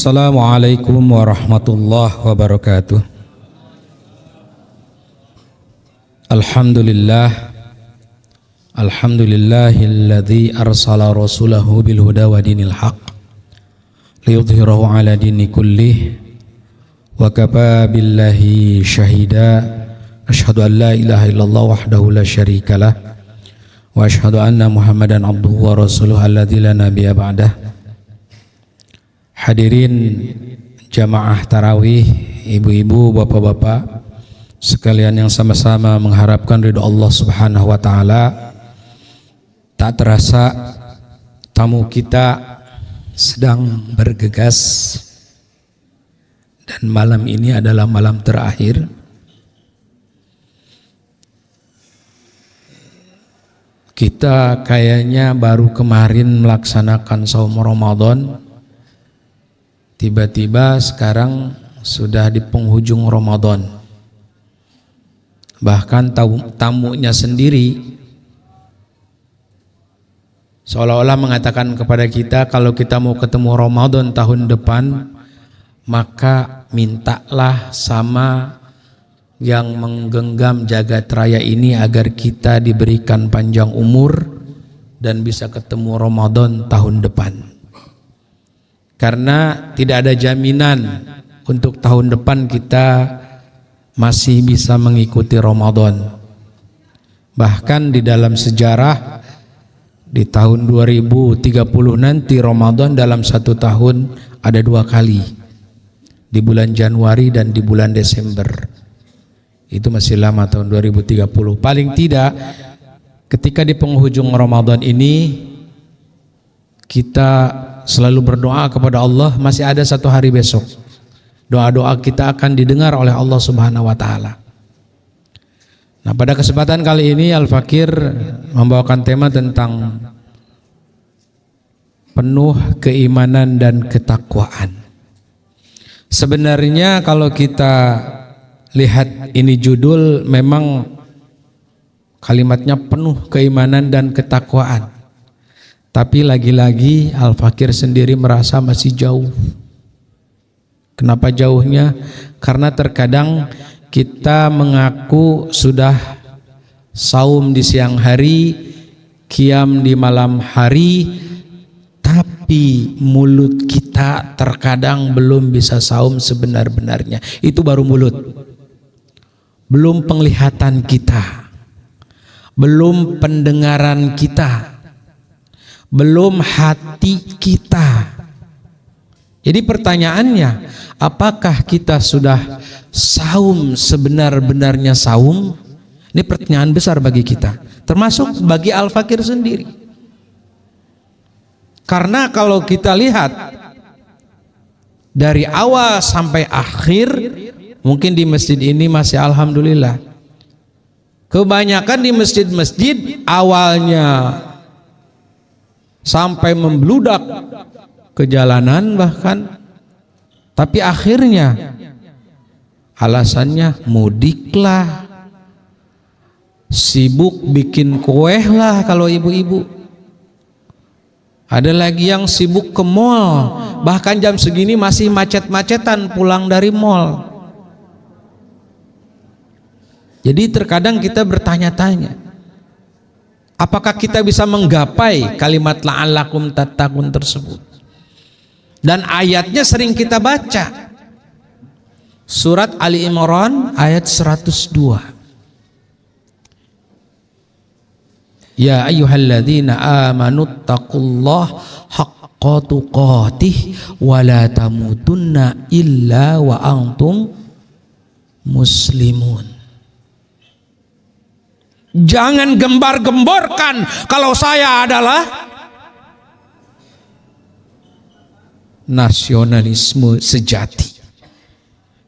Assalamualaikum warahmatullahi wabarakatuh. Alhamdulillahilladzi arsala rasulahu bil huda wa dinil haq liyudhhirahu ala dini kullih wa kafa billahi syahida. Asyhadu an la ilaha illallah wahdahu la syarikalah wa asyhadu anna Muhammadan abduhu wa rasuluhu alladzi la nabiyya ba'dah. Hadirin jamaah tarawih, ibu-ibu, bapak-bapak sekalian yang sama-sama mengharapkan ridho Allah Subhanahu wa taala. Tak terasa tamu kita sedang bergegas dan malam ini adalah malam terakhir. Kita kayaknya baru kemarin melaksanakan saum Ramadan. Tiba-tiba sekarang sudah di penghujung Ramadan. Bahkan tamunya sendiri seolah-olah mengatakan kepada kita, kalau kita mau ketemu Ramadan tahun depan, maka mintalah sama yang menggenggam jagat raya ini agar kita diberikan panjang umur dan bisa ketemu Ramadan tahun depan. Karena tidak ada jaminan untuk tahun depan kita masih bisa mengikuti Ramadan. Bahkan di dalam sejarah di tahun 2030 nanti Ramadan dalam satu tahun ada 2 kali, di bulan Januari dan di bulan Desember. Itu masih lama, tahun 2030. Paling tidak ketika di penghujung Ramadan ini kita selalu berdoa kepada Allah, masih ada 1 hari besok. Doa-doa kita akan didengar oleh Allah Subhanahu wa taala. Nah, pada kesempatan kali ini Al-Fakir membawakan tema tentang penuh keimanan dan ketakwaan. Sebenarnya kalau kita lihat ini judul, memang kalimatnya penuh keimanan dan ketakwaan. Tapi lagi-lagi Al-Fakir sendiri merasa masih jauh. Kenapa jauhnya? Karena terkadang kita mengaku sudah saum di siang hari, qiyam di malam hari, tapi mulut kita terkadang belum bisa saum sebenar-benarnya. Itu baru mulut. Belum penglihatan kita. Belum pendengaran kita. Belum hati kita. Jadi pertanyaannya, apakah kita sudah saum sebenar-benarnya saum? Ini pertanyaan besar bagi kita, termasuk bagi Al-Fakir sendiri. Karena kalau kita lihat dari awal sampai akhir, mungkin di masjid ini masih alhamdulillah. Kebanyakan di masjid-masjid awalnya sampai membludak ke jalanan bahkan, tapi akhirnya alasannya mudik lah, sibuk bikin kue lah kalau ibu-ibu. Ada lagi yang sibuk ke mall, bahkan jam segini masih macet-macetan pulang dari mall. Jadi terkadang kita bertanya-tanya, apakah kita bisa menggapai kalimat la'allakum tattaqun tersebut? Dan ayatnya sering kita baca. Surat Ali Imran ayat 102. Ya ayyuhalladzina amanu taqullaha haqqa tuqatih wa la tamutunna illa wa antum muslimun. Jangan gembar-gemborkan kalau saya adalah nasionalisme sejati.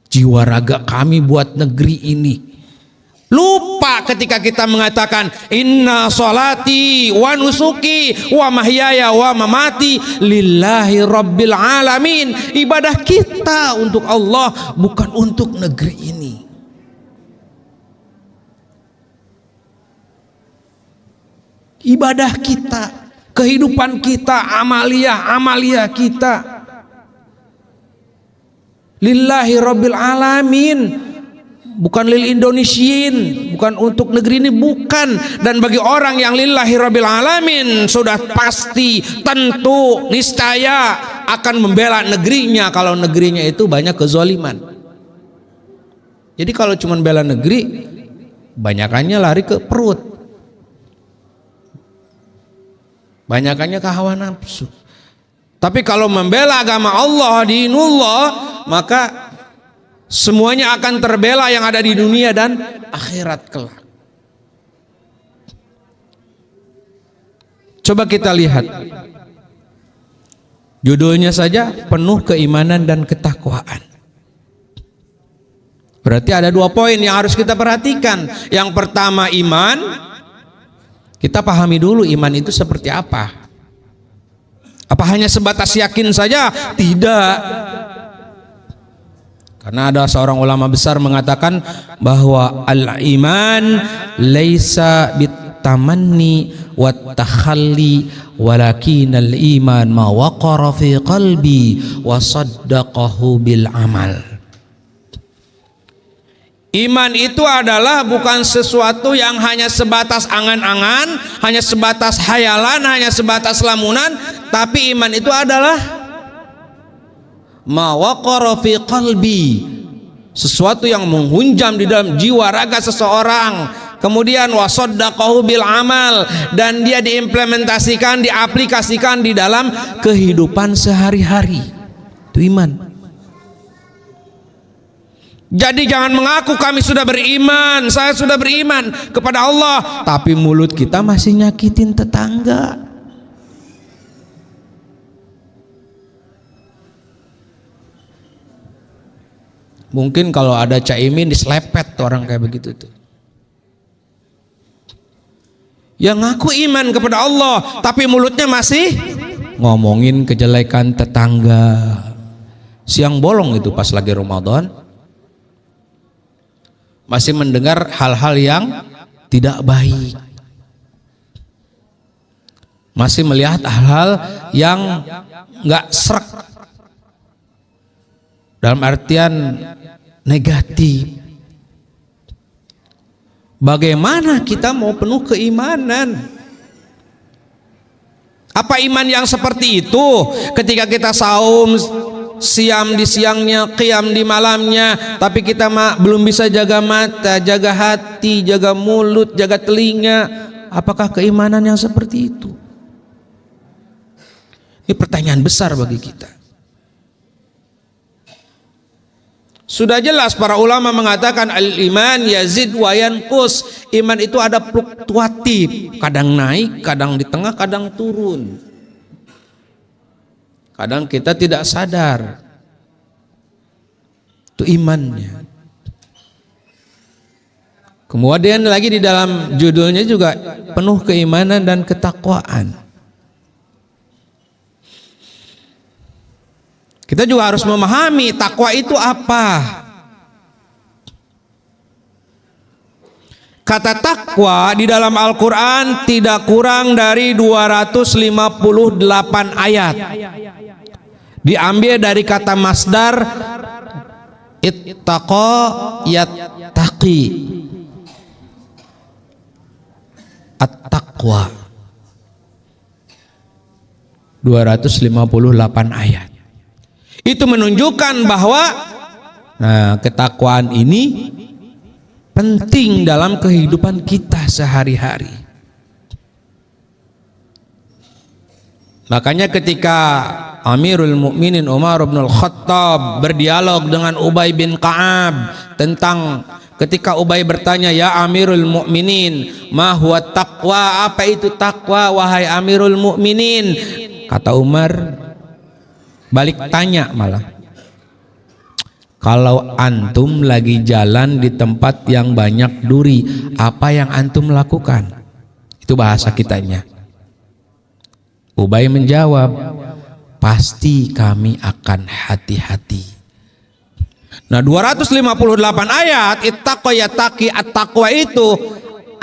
Jiwa raga kami buat negeri ini. Lupa ketika kita mengatakan inna sholati wa nusuki wa mahyaya wa mamati lillahi rabbil alamin. Ibadah kita untuk Allah, bukan untuk negeri ini. Ibadah kita, kehidupan kita, amalia kita Lillahi Rabbil Alamin, bukan lil Indonesiin, bukan untuk negeri ini, bukan. Dan bagi orang yang lillahi Rabbil Alamin sudah pasti, tentu, niscaya akan membela negerinya kalau negerinya itu banyak kezaliman. Jadi kalau cuma bela negeri, banyakannya lari ke perut, banyakannya ke hawa nafsu. Tapi kalau membela agama Allah, dinullah, maka semuanya akan terbela yang ada di dunia dan akhirat kelak. Coba kita lihat judulnya saja, penuh keimanan dan ketakwaan. Berarti ada 2 poin yang harus kita perhatikan. Yang pertama iman. Kita pahami dulu iman itu seperti apa. Apa hanya sebatas yakin saja? Tidak. Karena ada seorang ulama besar mengatakan bahwa al-iman laisa bitamanni wat-takhalli walakin al-iman ma waqara fi qalbi wa saddaqahu bil amal. Iman itu adalah bukan sesuatu yang hanya sebatas angan-angan, hanya sebatas hayalan, hanya sebatas lamunan, tapi iman itu adalah ma waqara fi qalbi, sesuatu yang menghunjam di dalam jiwa raga seseorang, kemudian wasaddaqahu bil amal, dan dia diimplementasikan, diaplikasikan di dalam kehidupan sehari-hari. Itu iman. Jadi jangan mengaku kami sudah beriman, saya sudah beriman kepada Allah, tapi mulut kita masih nyakitin tetangga. Mungkin kalau ada Caimin diselepet orang kayak begitu tuh. Yang ngaku iman kepada Allah tapi mulutnya masih ngomongin kejelekan tetangga. Siang bolong itu pas lagi Ramadan, masih mendengar hal-hal yang tidak baik, masih melihat hal-hal yang nggak srek, dalam artian negatif. Bagaimana kita mau penuh keimanan? Apa iman yang seperti itu ketika kita saum, siam di siangnya, qiyam di malamnya, tapi kita belum bisa jaga mata, jaga hati, jaga mulut, jaga telinga? Apakah keimanan yang seperti itu? Ini pertanyaan besar bagi kita. Sudah jelas para ulama mengatakan al-iman yazid wa yanqus. Iman itu ada fluktuatif, kadang naik, kadang di tengah, kadang turun. Kadang kita tidak sadar. Itu imannya. Kemudian lagi di dalam judulnya juga penuh keimanan dan ketakwaan. Kita juga harus memahami takwa itu apa. Kata takwa di dalam Al-Quran tidak kurang dari 258 ayat. Diambil dari kata masdar ittaqa yattaqi, at-taqwa. 258 ayat. Itu menunjukkan bahwa ketakwaan ini penting dalam kehidupan kita sehari-hari. Makanya ketika Amirul Mukminin Umar bin Al-Khattab berdialog dengan Ubay bin Ka'ab tentang, ketika Ubay bertanya, ya Amirul Mukminin, ma huwa taqwa, apa itu takwa wahai Amirul Mukminin? Kata Umar, balik tanya malah, kalau antum lagi jalan di tempat yang banyak duri, apa yang antum lakukan? Itu bahasa kitanya. Ubay menjawab, pasti kami akan hati-hati. Nah 258 ayat ittaqa yattaqi, at-taqwa itu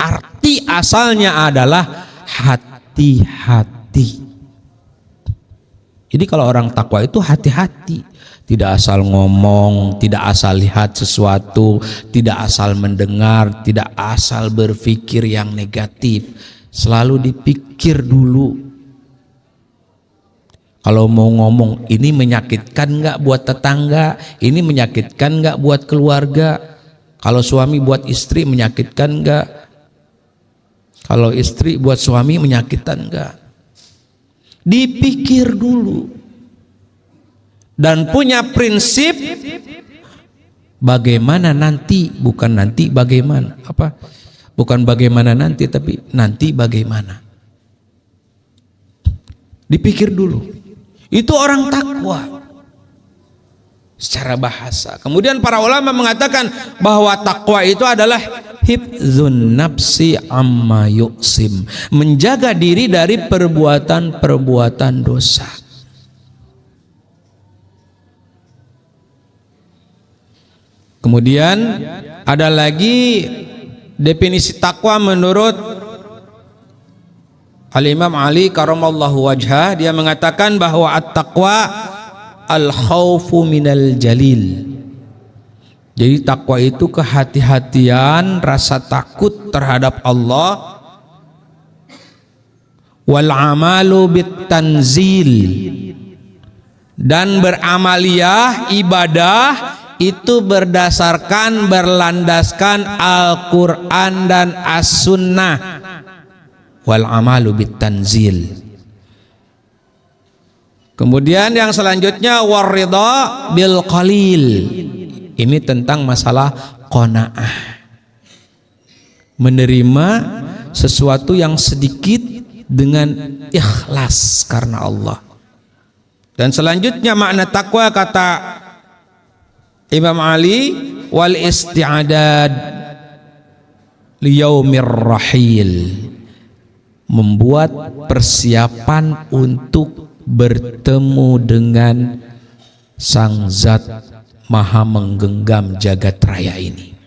arti asalnya adalah hati-hati. Jadi kalau orang takwa itu hati-hati, Tidak asal ngomong, tidak asal lihat sesuatu, tidak asal mendengar, tidak asal berpikir yang negatif. Selalu dipikir dulu. Kalau mau ngomong, ini menyakitkan nggak buat tetangga? Ini menyakitkan nggak buat keluarga? Kalau suami buat istri menyakitkan nggak? Kalau istri buat suami menyakitkan nggak? Dipikir dulu. Dan punya prinsip bagaimana nanti, bukan nanti bagaimana. Bukan bagaimana nanti, tapi nanti bagaimana. Dipikir dulu. Itu orang takwa secara bahasa. Kemudian para ulama mengatakan bahwa takwa itu adalah hifdzun nafsi amma yuqsim, menjaga diri dari perbuatan-perbuatan dosa. Kemudian ada lagi definisi takwa menurut Al-Imam Ali karamallahu wajhah. Dia mengatakan bahwa at-taqwa al-khawfu minal jalil. Jadi takwa itu kehati-hatian, rasa takut terhadap Allah. Wal amalu bit tanzil, dan beramaliyah ibadah itu berdasarkan berlandaskan Al-Quran dan As-Sunnah. Wal amalu bit tanzil. Kemudian yang selanjutnya waridha bil qalil. Ini tentang masalah qanaah, menerima sesuatu yang sedikit dengan ikhlas karena Allah. Dan selanjutnya makna takwa kata Imam Ali, wal isti'adad liyaumir rahil, membuat persiapan untuk bertemu dengan sang zat maha menggenggam jagat raya ini.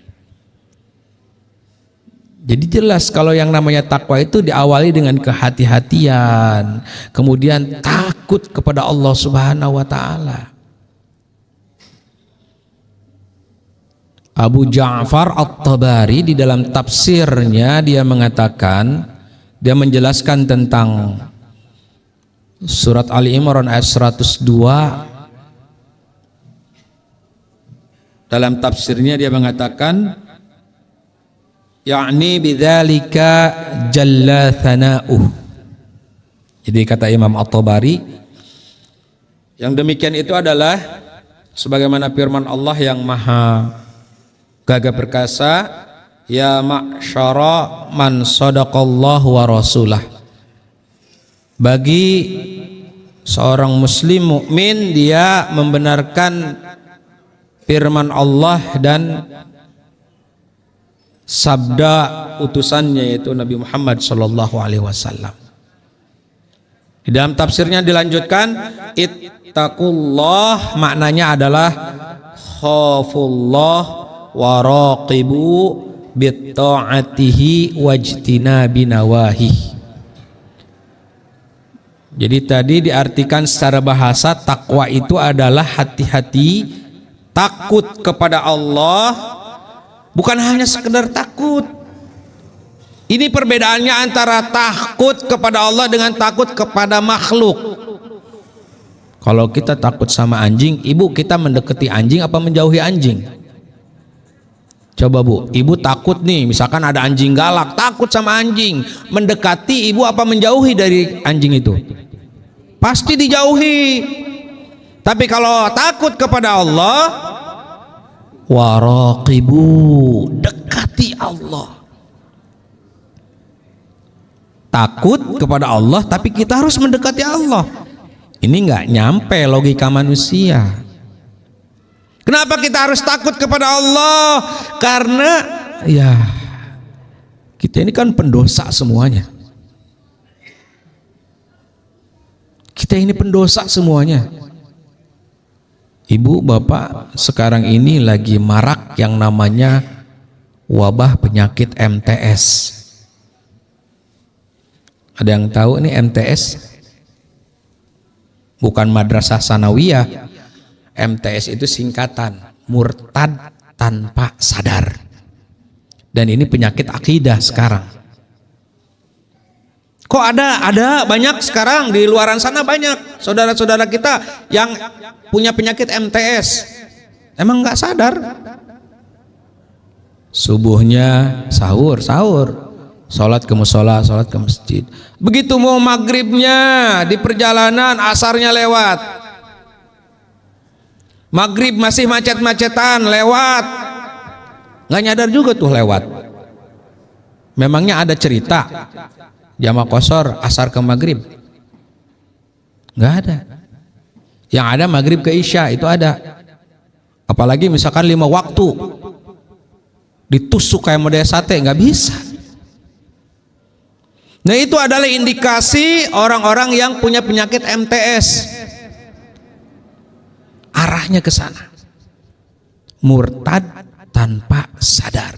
Jadi jelas kalau yang namanya takwa itu diawali dengan kehati-hatian, kemudian takut kepada Allah Subhanahu wa taala. Abu Ja'far At-Tabari di dalam tafsirnya dia mengatakan, dia menjelaskan tentang surat Ali Imran ayat 102. Dalam tafsirnya dia mengatakan, yakni bidzalika jalla thana'uh. Jadi kata Imam At-Tabari, yang demikian itu adalah sebagaimana firman Allah yang maha gagah perkasa, ya ma'syara man sadaqallahu wa rasulah. Bagi seorang muslim mukmin, dia membenarkan firman Allah dan sabda utusannya, yaitu Nabi Muhammad sallallahu alaihi wasallam. Di dalam tafsirnya dilanjutkan, ittaqullah maknanya adalah khafullah wa raqibu bit ta'atihi wajtinabi nawahi. Jadi tadi diartikan secara bahasa, takwa itu adalah hati-hati, takut kepada Allah, bukan hanya sekedar takut. Ini perbedaannya antara takut kepada Allah dengan takut kepada makhluk. Kalau kita takut sama anjing, ibu kita mendekati anjing apa menjauhi anjing? Coba bu, ibu takut nih, misalkan ada anjing galak, takut sama anjing, mendekati ibu apa menjauhi dari anjing itu? Pasti dijauhi. Tapi kalau takut kepada Allah, waraqibu, dekati Allah. Takut kepada Allah, tapi kita harus mendekati Allah. Ini nggak nyampe logika manusia. Kenapa kita harus takut kepada Allah? Karena ya kita ini kan pendosa semuanya. Kita ini pendosa semuanya. Ibu, bapak, sekarang ini lagi marak yang namanya wabah penyakit MTS. Ada yang tahu ini MTS? Bukan Madrasah Sanawiyah. MTS itu singkatan murtad tanpa sadar. Dan ini penyakit akidah sekarang. Kok ada banyak sekarang di luaran sana, banyak saudara-saudara kita yang punya penyakit MTS. Emang nggak sadar. Subuhnya sahur, sholat ke musola, sholat ke masjid. Begitu mau maghribnya di perjalanan, asarnya lewat. Maghrib masih macet-macetan, lewat. Nggak nyadar juga tuh lewat. Memangnya ada cerita jamak qashar asar ke maghrib? Nggak ada. Yang ada maghrib ke isya itu ada. Apalagi misalkan 5 waktu ditusuk kayak model sate, nggak bisa. Nah, itu adalah indikasi orang-orang yang punya penyakit MTS. Arahnya ke sana. Murtad tanpa sadar.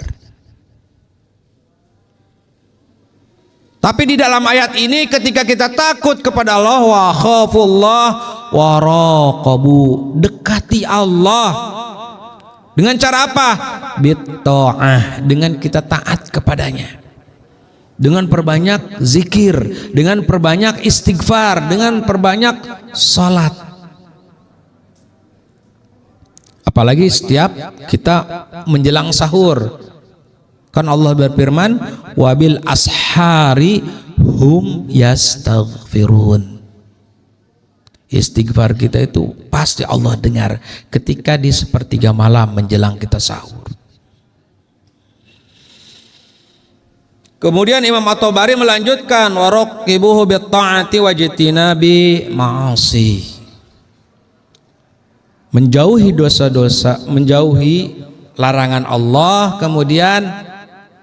Tapi di dalam ayat ini ketika kita takut kepada Allah, wa khafullah wa raqabu, dekati Allah. Dengan cara apa? Bitta'ah, dengan kita taat kepadanya. Dengan perbanyak zikir, dengan perbanyak istighfar, dengan perbanyak salat. Apalagi setiap kita menjelang sahur. Kan Allah berfirman, wabil ashari hum yastaghfirun. Istighfar kita itu pasti Allah dengar ketika di sepertiga malam menjelang kita sahur. Kemudian Imam At-Tabari melanjutkan, waraqibuhu bitta'ati wajtinabi ma'asi. Menjauhi dosa-dosa, menjauhi larangan Allah, kemudian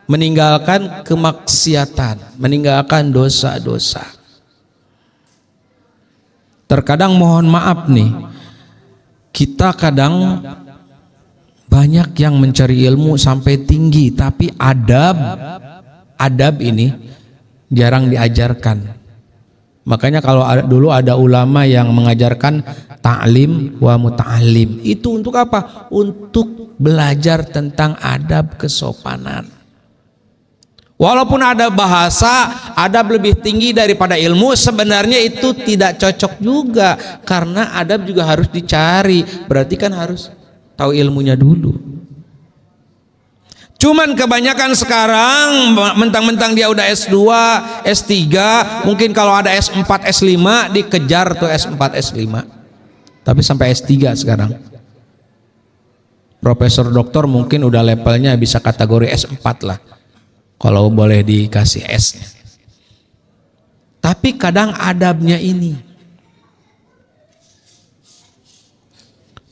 meninggalkan kemaksiatan, meninggalkan dosa-dosa. Terkadang mohon maaf nih, kita kadang banyak yang mencari ilmu sampai tinggi, tapi adab ini jarang diajarkan. Makanya kalau dulu ada ulama yang mengajarkan ta'lim wa muta'allim, itu untuk apa? Untuk belajar tentang adab kesopanan. Walaupun ada bahasa, adab lebih tinggi daripada ilmu, sebenarnya itu tidak cocok juga, karena adab juga harus dicari. Berarti kan harus tahu ilmunya dulu. Cuman kebanyakan sekarang mentang-mentang dia udah S2, S3, mungkin kalau ada S4, S5 dikejar tuh S4, S5. Tapi sampai S3 sekarang. Profesor doktor mungkin udah levelnya bisa kategori S4 lah, kalau boleh dikasih S-nya. Tapi kadang adabnya ini.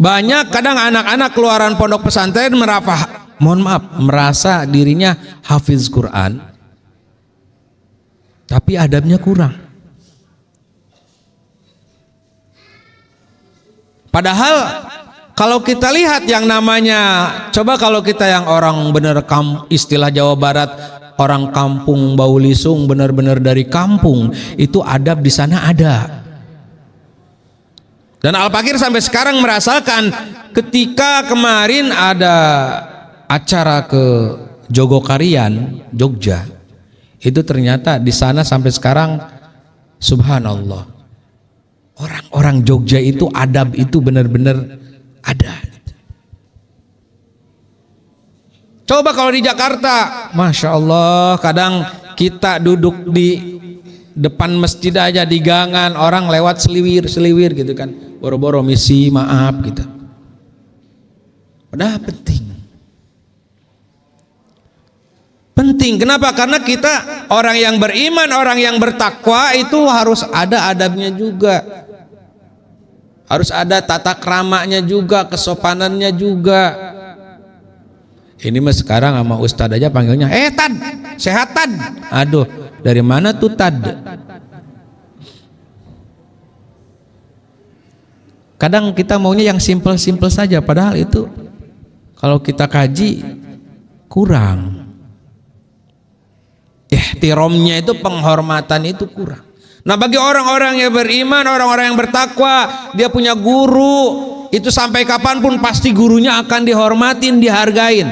Banyak kadang anak-anak keluaran pondok pesantren merasa dirinya hafiz Quran, tapi adabnya kurang. Padahal kalau kita lihat yang namanya, coba kalau kita yang orang bener istilah Jawa Barat, orang kampung bau lisung, benar-benar dari kampung, itu adab di sana ada. Dan Al-Fakir sampai sekarang merasakan ketika kemarin ada acara ke Jogokarian, Jogja, itu ternyata di sana sampai sekarang subhanallah, orang-orang Jogja itu adab itu benar-benar ada. Coba kalau di Jakarta, Masya Allah, kadang kita duduk di depan masjid aja di gangan, orang lewat seliwir gitu kan, boro-boro misi maaf gitu. Padahal penting. Kenapa? Karena kita orang yang beriman, orang yang bertakwa itu harus ada adabnya juga. Harus ada tata keramanya juga, kesopanannya juga. Ini mah sekarang sama ustad aja panggilnya, Tad, sehat Tad. Aduh, dari mana tuh Tad? Kadang kita maunya yang simple-simple saja, padahal itu kalau kita kaji kurang. Ihtiramnya itu, penghormatan itu kurang. Nah, bagi orang-orang yang beriman, orang-orang yang bertakwa, dia punya guru, itu sampai kapanpun pasti gurunya akan dihormatin, dihargain.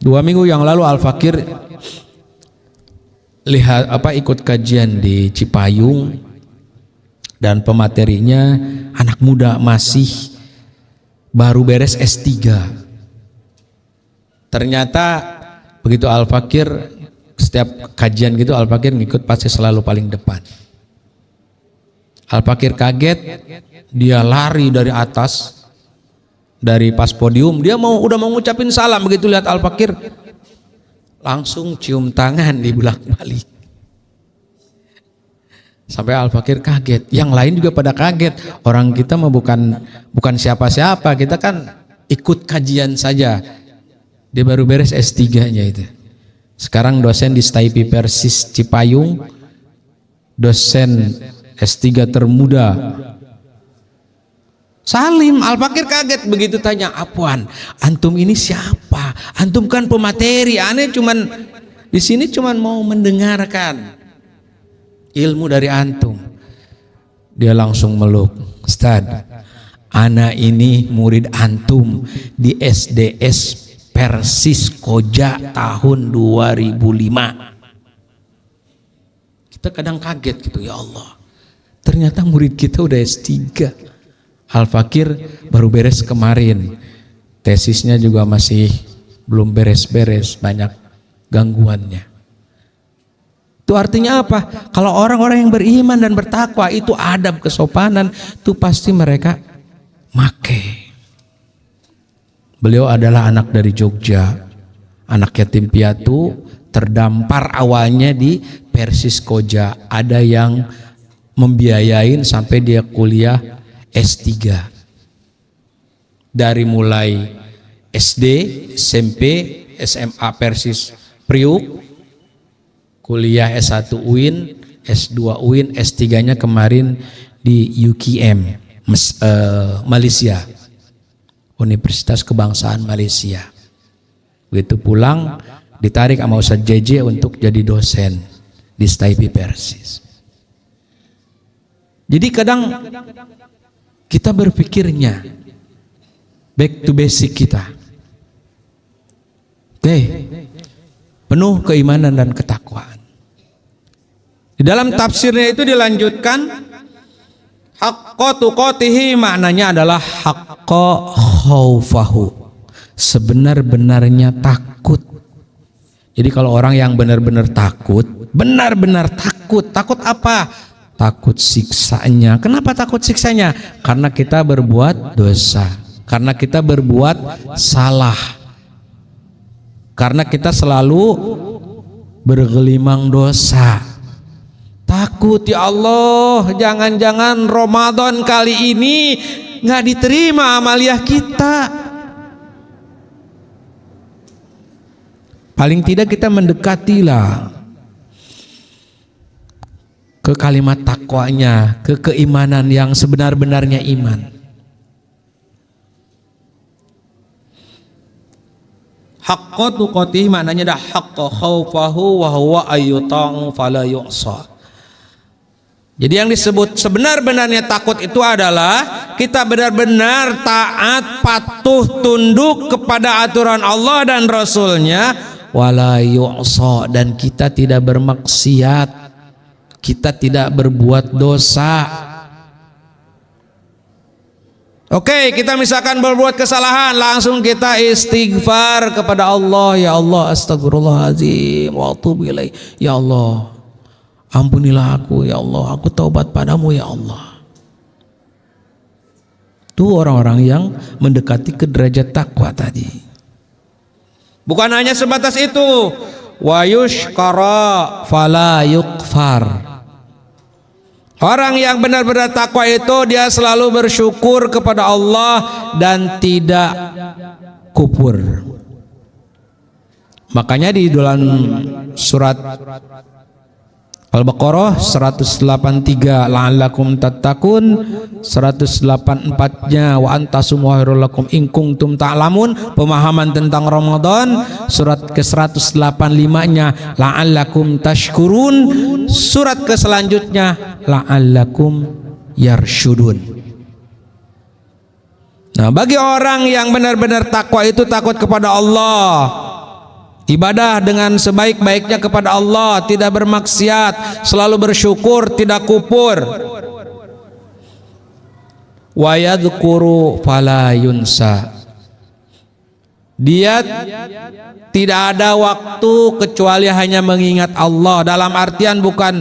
Dua minggu yang lalu Al-Fakir ikut kajian di Cipayung, dan pematerinya anak muda masih baru beres S3. Ternyata begitu Al-Fakir setiap kajian gitu, Al-Fakir ngikut pasti selalu paling depan. Al-Fakir kaget, dia lari dari atas, dari pas podium, dia udah mau ngucapin salam, begitu lihat Al-Fakir langsung cium tangan di bolak-balik. Sampai Al-Fakir kaget, yang lain juga pada kaget. Orang kita mah bukan siapa-siapa, kita kan ikut kajian saja. Dia baru beres S3-nya itu. Sekarang dosen di STIP Persis Cipayung, dosen S3 termuda. Salim. Al-Fakir kaget begitu tanya, "Apaan? Antum ini siapa? Antum kan pemateri, aneh cuman di sini cuman mau mendengarkan ilmu dari antum." Dia langsung meluk, "Ustaz, ana ini murid antum di SDS Persis Koja tahun 2005. Kita kadang kaget gitu, ya Allah, ternyata murid kita udah S3. Al-Fakir baru beres kemarin, tesisnya juga masih belum beres-beres, banyak gangguannya. Itu artinya apa? Kalau orang-orang yang beriman dan bertakwa itu adab kesopanan, itu pasti mereka make. Beliau adalah anak dari Jogja, anak yatim piatu, terdampar awalnya di Persis Koja. Ada yang membiayain sampai dia kuliah S3. Dari mulai SD, SMP, SMA Persis Priuk, kuliah S1 UIN, S2 UIN, S3-nya kemarin di UKM, Malaysia, Universitas Kebangsaan Malaysia. Begitu pulang ditarik sama Ustadz JJ untuk jadi dosen di STIP Persis. Jadi kadang kita berpikirnya back to basic kita. Oke, penuh keimanan dan ketakwaan. Di dalam tafsirnya itu dilanjutkan, haqqa tuqatihi maknanya adalah haqqa khaufahu, sebenar-benarnya takut. Jadi kalau orang yang benar-benar takut, benar-benar takut, takut apa? Takut siksanya. Kenapa takut siksanya? Karena kita berbuat dosa, karena kita berbuat salah, karena kita selalu bergelimang dosa. Takut, ya Allah, jangan-jangan Ramadan kali ini nggak diterima amaliah kita. Paling tidak kita mendekatilah ke kalimat takwanya, ke keimanan yang sebenar-benarnya iman. Haqqa tuqatih maknanya dah haqqa khaufahu wa huwa ayyuta'u fala yu'sa. Jadi yang disebut sebenar-benarnya takut itu adalah kita benar-benar taat, patuh, tunduk kepada aturan Allah dan Rasulnya, wala yu'sa, dan kita tidak bermaksiat, kita tidak berbuat dosa. Oke, kita misalkan berbuat kesalahan, langsung kita istighfar kepada Allah. Ya Allah, astagfirullahaladzim wa atubu ilaih. Ya Allah, ampunilah aku, ya Allah, aku taubat padamu, ya Allah. Itu orang-orang yang mendekati ke derajat takwa tadi. Bukan hanya sebatas itu, wa yushkara fala yukfar. Orang yang benar-benar takwa itu dia selalu bersyukur kepada Allah dan tidak kufur. Makanya di dalam surat Al-Baqarah 183 la'allakum tattaqun, 184-nya wa antasumu khairul lakum in kuntum ta'lamun, pemahaman tentang Ramadan. Surat ke-185-nya la'allakum tashkurun, surat ke selanjutnya la'allakum yarsyudun. Nah, bagi orang yang benar-benar takwa itu takut kepada Allah, ibadah dengan sebaik-baiknya kepada Allah, tidak bermaksiat, selalu bersyukur, tidak kupur. Wa yadhkuru fala yunsa. Dia tidak ada waktu kecuali hanya mengingat Allah. Dalam artian bukan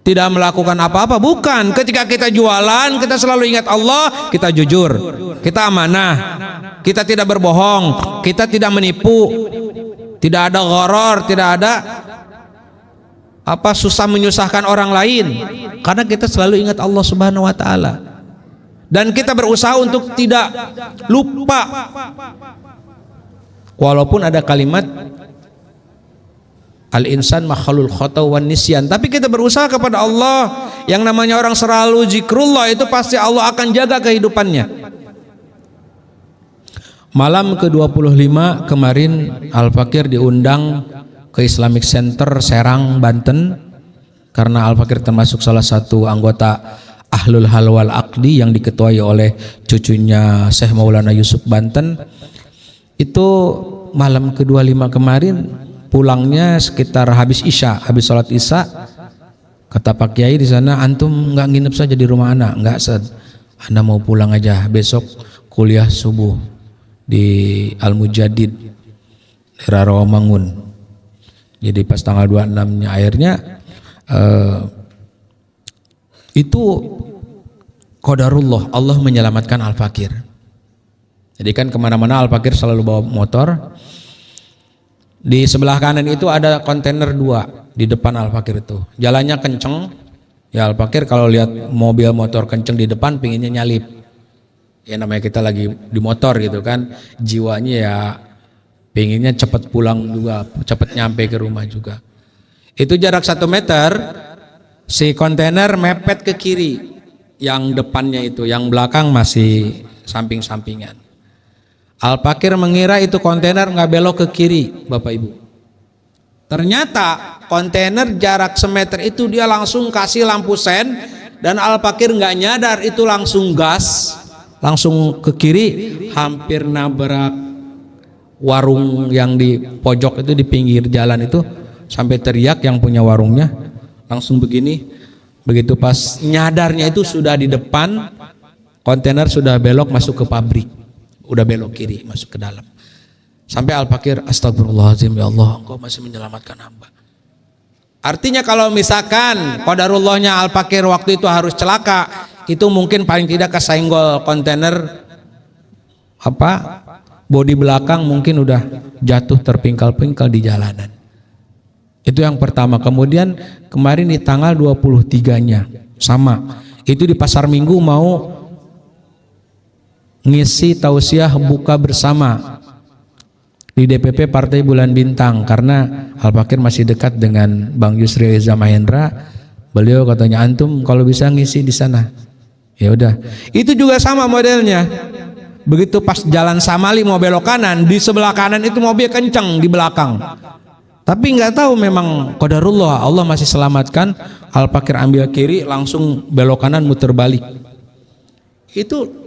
tidak melakukan apa-apa, bukan. Ketika kita jualan, kita selalu ingat Allah, kita jujur, kita amanah, kita tidak berbohong, kita tidak menipu, tidak ada gharar, tidak ada susah menyusahkan orang lain, karena kita selalu ingat Allah Subhanahu wa taala. Dan kita berusaha untuk tidak lupa, walaupun ada kalimat al-insan makhlul khata wan nisyan, tapi kita berusaha kepada Allah. Yang namanya orang selalu zikrullah itu pasti Allah akan jaga kehidupannya. Malam ke-25 kemarin Al-Fakir diundang ke Islamic Center Serang, Banten, karena Al-Fakir termasuk salah satu anggota Ahlul Hal wal Aqdi yang diketuai oleh cucunya Syekh Maulana Yusuf Banten. Itu malam ke-25 kemarin, pulangnya sekitar habis Isya, habis sholat Isya. Kata Pak Kiai di sana, antum nggak nginep saja di rumah anak, nggak anda mau pulang aja, besok kuliah subuh di Al-Mujadid daerah Rawamangun. Jadi pas tanggal 26-nya akhirnya itu qadarullah, Allah menyelamatkan Al-Fakir. Jadi kan kemana-mana Al-Fakir selalu bawa motor. Di sebelah kanan itu ada kontainer 2 di depan Al-Fakir itu. Jalannya kenceng. Ya Al-Fakir kalau lihat mobil motor kenceng di depan pinginnya nyalip. Ya namanya kita lagi di motor gitu kan. Jiwanya ya pinginnya cepat pulang juga, cepat nyampe ke rumah juga. Itu jarak 1 meter, si kontainer mepet ke kiri. Yang depannya itu, yang belakang masih samping-sampingan. Al-Fakir mengira itu kontainer nggak belok ke kiri, Bapak Ibu. Ternyata kontainer jarak semeter itu dia langsung kasih lampu sen, dan Al-Fakir nggak nyadar itu langsung gas, langsung ke kiri, hampir nabrak warung yang di pojok itu di pinggir jalan itu, sampai teriak yang punya warungnya, langsung begini. Begitu pas nyadarnya itu sudah di depan, kontainer sudah belok masuk ke pabrik. Udah belok kiri masuk ke dalam. Sampai Al-Fakir, astagfirullahaladzim, ya Allah, engkau masih menyelamatkan hamba. Artinya kalau misalkan qadarullahnya Al-Fakir waktu itu harus celaka, itu mungkin paling tidak kesenggol kontainer bodi belakang, mungkin udah jatuh terpingkal-pingkal di jalanan. Itu yang pertama. Kemudian kemarin di tanggal 23-nya sama. Itu di Pasar Minggu mau ngisi tausiah buka bersama di DPP Partai Bulan Bintang, karena Al-Fakir masih dekat dengan Bang Yusri Reza Mahendra. Beliau katanya, antum kalau bisa ngisi di sana. Ya udah. Itu juga sama modelnya. Begitu pas jalan Samali mau belok kanan, di sebelah kanan itu mobil kenceng di belakang. Tapi nggak tahu, memang qadarullah, Allah masih selamatkan. Al-Fakir ambil kiri, langsung belok kanan muter balik. Itu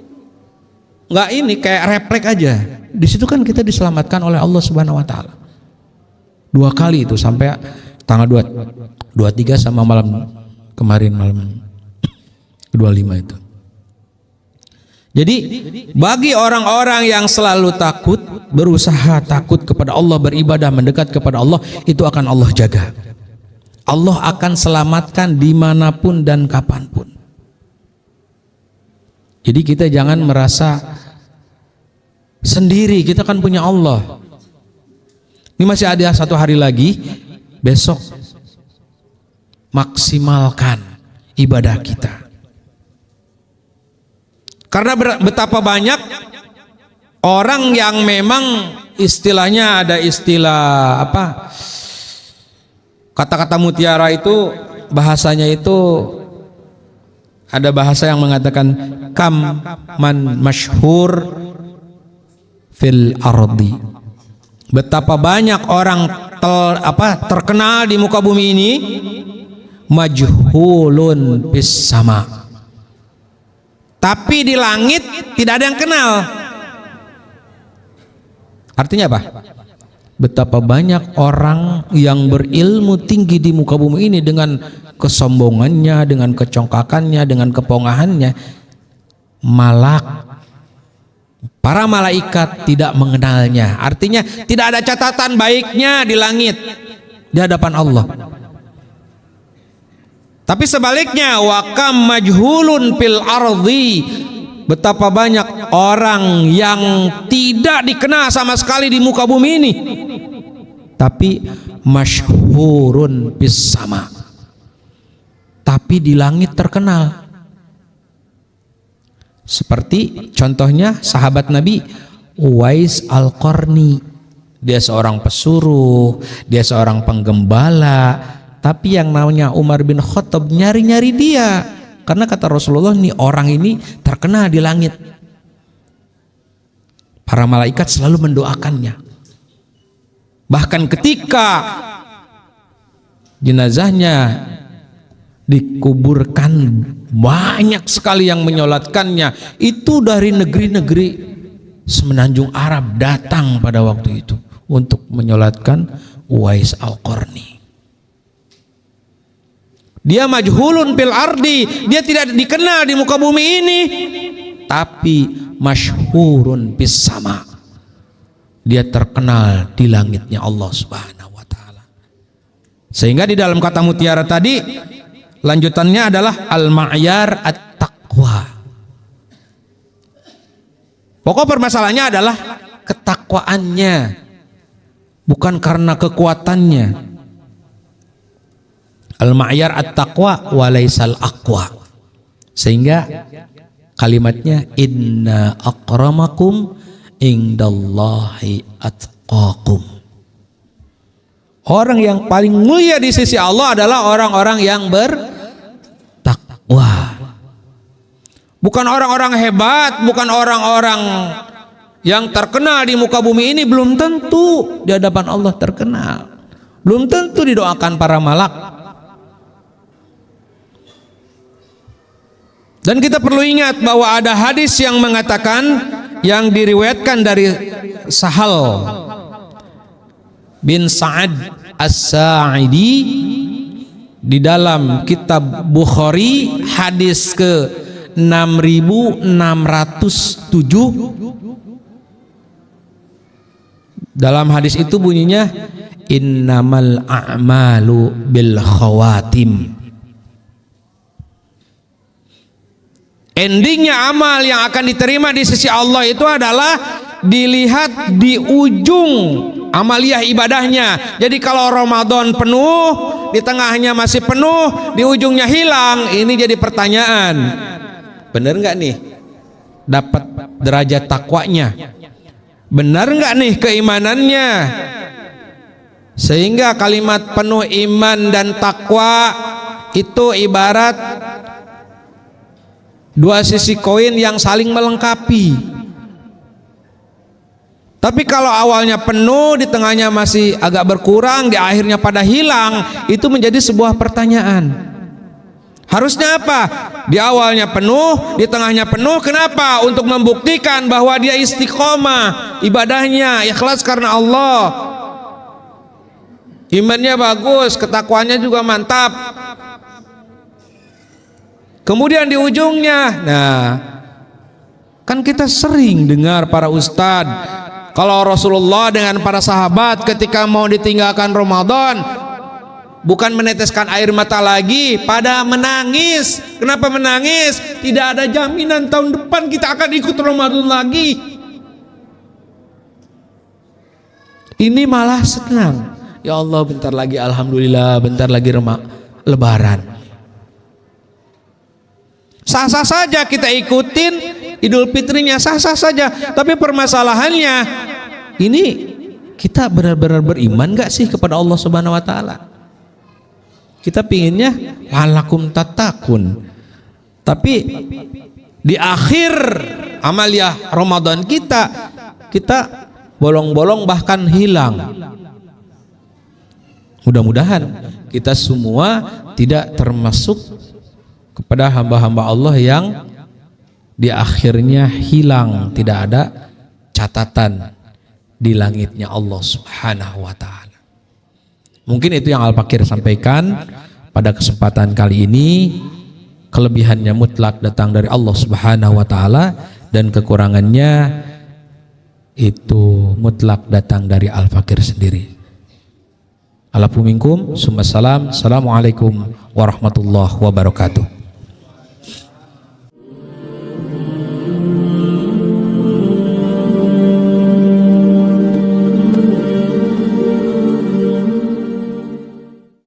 nggak ini kayak refleks aja. Di situ kan kita diselamatkan oleh Allah Subhanahu wa taala. 2 kali itu sampai tanggal 23 sama malam kemarin, malam 25 itu. Jadi bagi orang-orang yang selalu takut, berusaha takut kepada Allah, beribadah mendekat kepada Allah, itu akan Allah jaga. Allah akan selamatkan dimanapun dan kapanpun. Jadi kita jangan merasa sendiri, kita kan punya Allah. Ini masih ada 1 hari lagi, besok maksimalkan ibadah kita. Karena betapa banyak orang yang memang istilahnya ada istilah Kata-kata mutiara itu bahasanya itu ada bahasa yang mengatakan kam man masyhur fil ardi. Betapa banyak orang terkenal di muka bumi ini, majhulun fis sama. Tapi di langit tidak ada yang kenal. Artinya apa? Betapa banyak orang yang berilmu tinggi di muka bumi ini dengan kesombongannya, dengan kecongkakannya, dengan kepongahannya, para malaikat tidak mengenalnya. Artinya tidak ada catatan baiknya di langit di hadapan Allah. Tapi sebaliknya, wa kam majhulun fil ardi, betapa banyak orang yang tidak dikenal sama sekali di muka bumi ini, tapi masyhurun bis sama, tapi di langit terkenal. Seperti contohnya sahabat Nabi Uwais Al-Qarni. Dia seorang pesuruh, dia seorang penggembala, tapi yang namanya Umar bin Khattab nyari-nyari dia, karena kata Rasulullah, nih orang ini terkenal di langit. Para malaikat selalu mendoakannya. Bahkan ketika jenazahnya dikuburkan, banyak sekali yang menyolatkannya. Itu dari negeri-negeri semenanjung Arab datang pada waktu itu untuk menyolatkan Uwais Al-Qarni. Dia majhulun fil ardi, dia tidak dikenal di muka bumi ini, tapi masyhurun fis sama, dia terkenal di langitnya Allah Subhanahu wa taala. Sehingga di dalam kata mutiara tadi lanjutannya adalah al-ma'yar at-taqwa. Pokok permasalahannya adalah ketakwaannya, bukan karena kekuatannya. Al-ma'yar at-taqwa wa laisal aqwa. Sehingga kalimatnya inna akramakum indallahi atqakum. Orang yang paling mulia di sisi Allah adalah orang-orang yang bertakwa. Bukan orang-orang hebat, bukan orang-orang yang terkenal di muka bumi ini, belum tentu di hadapan Allah terkenal. Belum tentu didoakan para malak. Dan kita perlu ingat bahwa ada hadis yang mengatakan, yang diriwayatkan dari Sahal bin Sa'ad As-Sa'idi di dalam kitab Bukhari, hadis ke 6607. Dalam hadis itu bunyinya innamal a'malu bil khawatim. Endingnya amal yang akan diterima di sisi Allah itu adalah dilihat di ujung amaliyah ibadahnya. Jadi kalau Ramadan penuh, di tengahnya masih penuh, di ujungnya hilang, ini jadi pertanyaan. Benar nggak nih dapat derajat takwanya? Benar nggak nih keimanannya? Sehingga kalimat penuh iman dan takwa itu ibarat dua sisi koin yang saling melengkapi. Tapi kalau awalnya penuh, di tengahnya masih agak berkurang, di akhirnya pada hilang, itu menjadi sebuah pertanyaan. Harusnya apa? Di awalnya penuh, di tengahnya penuh. Kenapa? Untuk membuktikan bahwa dia istiqomah ibadahnya, ikhlas karena Allah, imannya bagus, ketakwaannya juga mantap. Kemudian di ujungnya, nah, kan kita sering dengar para ustadz, kalau Rasulullah dengan para sahabat ketika mau ditinggalkan Ramadan, bukan meneteskan air mata lagi, pada menangis. Kenapa menangis? Tidak ada jaminan tahun depan kita akan ikut Ramadan lagi. Ini malah senang. Ya Allah, bentar lagi, alhamdulillah, bentar lagi Lebaran. Sah-sah saja kita ikutin Idul Fitrinya, sah-sah saja. Tapi permasalahannya, ini kita benar-benar beriman gak sih kepada Allah Subhanahu wa taala? Kita pinginnya la'allakum tattaqun. Tapi di akhir amaliyah Ramadan kita bolong-bolong bahkan hilang. Mudah-mudahan kita semua tidak termasuk kepada hamba-hamba Allah yang di akhirnya hilang, tidak ada catatan di langitnya Allah Subhanahu wa ta'ala. Mungkin itu yang Al-Fakir sampaikan pada kesempatan kali ini. Kelebihannya mutlak datang dari Allah Subhanahu wa ta'ala, dan kekurangannya itu mutlak datang dari Al-Fakir sendiri. Alafu minkum, summa salam. Assalamualaikum warahmatullahi wabarakatuh.